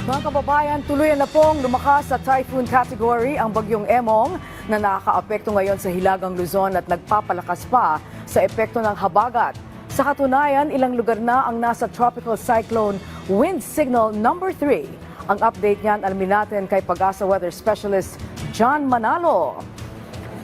Mga kababayan, tuluyan na pong lumakas sa typhoon category ang bagyong Emong na nakakaapekto ngayon sa Hilagang Luzon at nagpapalakas pa sa epekto ng habagat. Sa katunayan, ilang lugar na ang nasa tropical cyclone wind signal number 3. Ang update niyan alamin natin kay Pag-asa Weather Specialist John Manalo.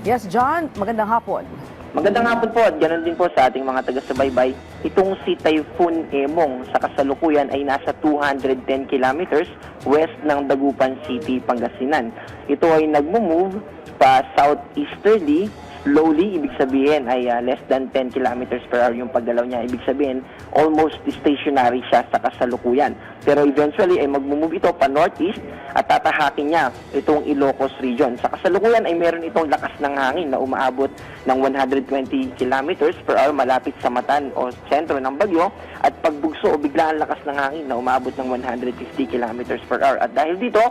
Yes, John, magandang hapon. Magandang hapon po at ganoon din po sa ating mga taga-subaybay. Itong si Typhoon Emong sa kasalukuyan ay nasa 210 kilometers west ng Dagupan City, Pangasinan. Ito ay nagmo-move pa southeasterly, slowly, ibig sabihin ay less than 10 kilometers per hour yung paggalaw niya. Ibig sabihin, almost stationary siya sa kasalukuyan. Pero eventually ay magmo-move ito pa northeast at tatahakin niya itong Ilocos region. Sa kasalukuyan ay meron itong lakas ng hangin na umaabot ng 120 kilometers per hour malapit sa matan o sentro ng bagyo at pagbugso o biglaan lakas ng hangin na umaabot ng 150 kilometers per hour. At dahil dito,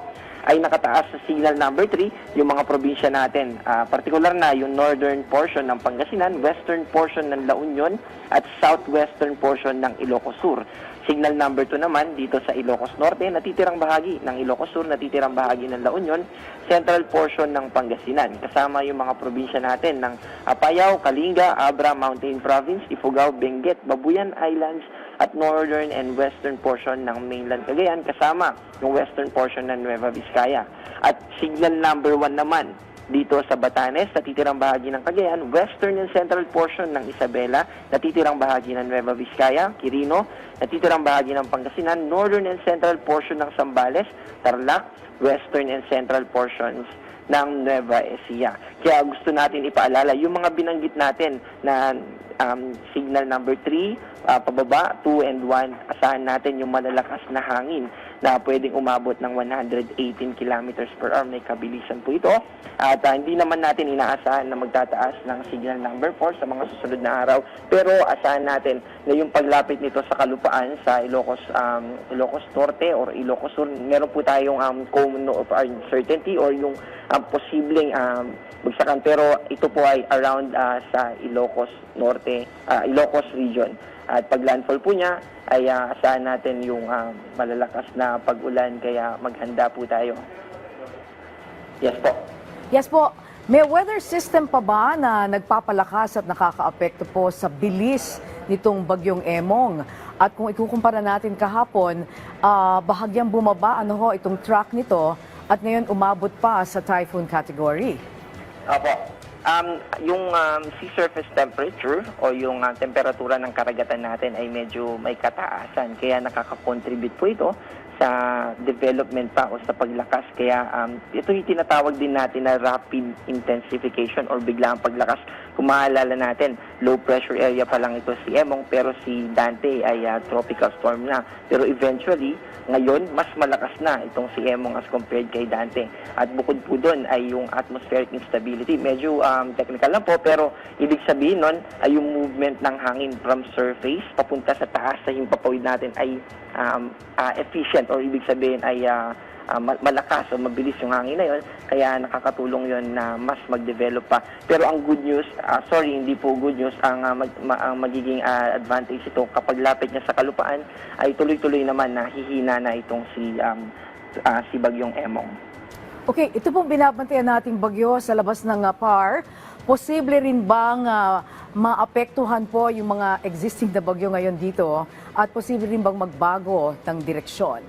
ay nakataas sa signal number 3 yung mga probinsya natin. Particular na yung northern portion ng Pangasinan, western portion ng La Union at southwestern portion ng Ilocos Sur. Signal number 2 naman dito sa Ilocos Norte, natitirang bahagi ng Ilocos Sur, natitirang bahagi ng La Union, central portion ng Pangasinan. Kasama yung mga probinsya natin ng Apayao, Kalinga, Abra, Mountain Province, Ifugao, Benguet, Babuyan Islands, at northern and western portion ng mainland Cagayan, kasama yung western portion ng Nueva Vizcaya. At signal number 1 naman dito sa Batanes, natitirang bahagi ng Cagayan, western and central portion ng Isabela, natitirang bahagi ng Nueva Vizcaya, Quirino, natitirang bahagi ng Pangasinan, northern and central portion ng Zambales, Tarlac, western and central portions ng Nueva Ecija. Kaya gusto natin ipaalala yung mga binanggit natin na signal number 3, pababa, 2 and 1, asahan natin yung malalakas na hangin na pwedeng umabot ng 118 kilometers per hour. May kabilisan po ito. At hindi naman natin inaasahan na magtataas ng signal number 4 sa mga susunod na araw. Pero asahan natin na yung paglapit nito sa kalupaan sa Ilocos Norte or Ilocos Sur, meron po tayong cone of uncertainty or yung posibleng bagsakan. Pero ito po ay around sa Ilocos Norte, Ilocos region. At pag landfall po niya, ay asahan natin yung malalakas na pag-ulan, kaya maghanda po tayo. Yes po. Yes po, may weather system pa ba na nagpapalakas at nakakaapekto po sa bilis nitong bagyong Emong? At kung ikukumpara natin kahapon, bahagyang bumaba itong track nito at ngayon umabot pa sa typhoon category. Apo. Yung sea surface temperature o yung temperatura ng karagatan natin ay medyo may kataasan. Kaya nakaka-contribute po ito sa development pa o sa paglakas. Kaya ito yung tinatawag din natin na rapid intensification or biglang paglakas. Kung maalala natin, low pressure area pa lang ito si Emong, pero si Dante ay tropical storm na. Pero eventually, ngayon, mas malakas na itong si Emong as compared kay Dante. At bukod po doon ay yung atmospheric instability. Medyo technical lang po, pero ibig sabihin nun ay yung movement ng hangin from surface papunta sa taas sa himpapawid natin ay efficient or ibig sabihin ay malakas o mabilis yung hangin na yun, kaya nakakatulong yun na mas mag-develop pa. Pero ang good news, hindi po good news, ang magiging advantage ito kapag lapit niya sa kalupaan ay tuloy-tuloy naman na hihina na itong si Bagyong Emong. Okay, ito pong binabantayan nating bagyo sa labas ng PAR. Posible rin bang maapektuhan po yung mga existing na bagyo ngayon dito at posible rin bang magbago ng direksyon?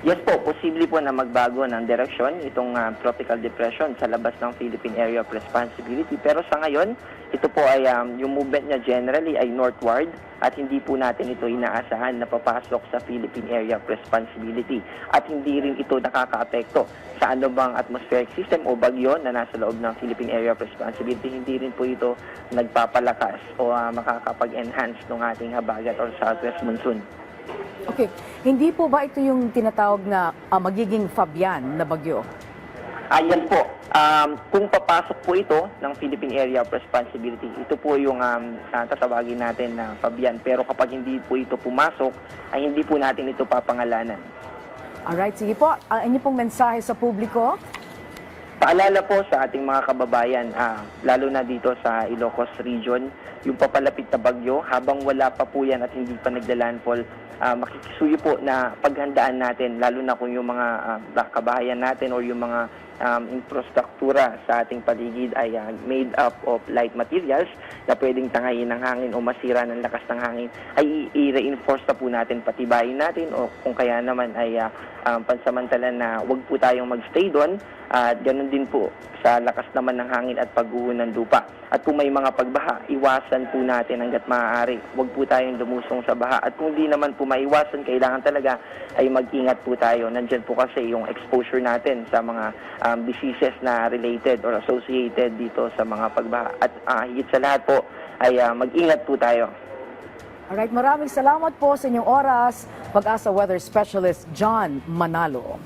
Yes po, posible po na magbago ng direksyon itong tropical depression sa labas ng Philippine Area of Responsibility. Pero sa ngayon, ito po ay yung movement niya generally ay northward at hindi po natin ito inaasahan na papasok sa Philippine Area of Responsibility. At hindi rin ito nakakaapekto sa anumang atmospheric system o bagyo na nasa loob ng Philippine Area of Responsibility. Hindi rin po ito nagpapalakas o makakapag-enhance ng ating habagat or southwest monsoon. Okay, hindi po ba ito yung tinatawag na magiging Fabian na bagyo? Ayan po. Kung papasok po ito ng Philippine Area of Responsibility, ito po yung tatawagin natin na Fabian. Pero kapag hindi po ito pumasok, ay hindi po natin ito papangalanan. Alright, sige po. Inyo pong mensahe sa publiko? Paalala po sa ating mga kababayan, lalo na dito sa Ilocos Region, yung papalapit na bagyo, habang wala pa po yan at hindi pa naglalandfall, makikisuyo po na paghandaan natin, lalo na kung yung mga kabahayan natin o yung mga infrastruktura sa ating paligid ay made up of light materials na pwedeng tangayin ng hangin o masira ng lakas ng hangin, ay i-reinforce na po natin, patibayin natin, o kung kaya naman ay pansamantalan na wag po tayong magstay doon. At ganun din po sa lakas naman ng hangin at pagguho ng lupa. At kung may mga pagbaha, iwasan po natin hanggat maaari. Huwag po tayong lumusong sa baha. At kung di naman po maiwasan, kailangan talaga ay mag-ingat po tayo. Nandyan po kasi yung exposure natin sa mga diseases na related or associated dito sa mga pagbaha. At higit sa lahat po ay mag-ingat po tayo. Alright, maraming salamat po sa inyong oras. Pag-asa Weather Specialist John Manalo.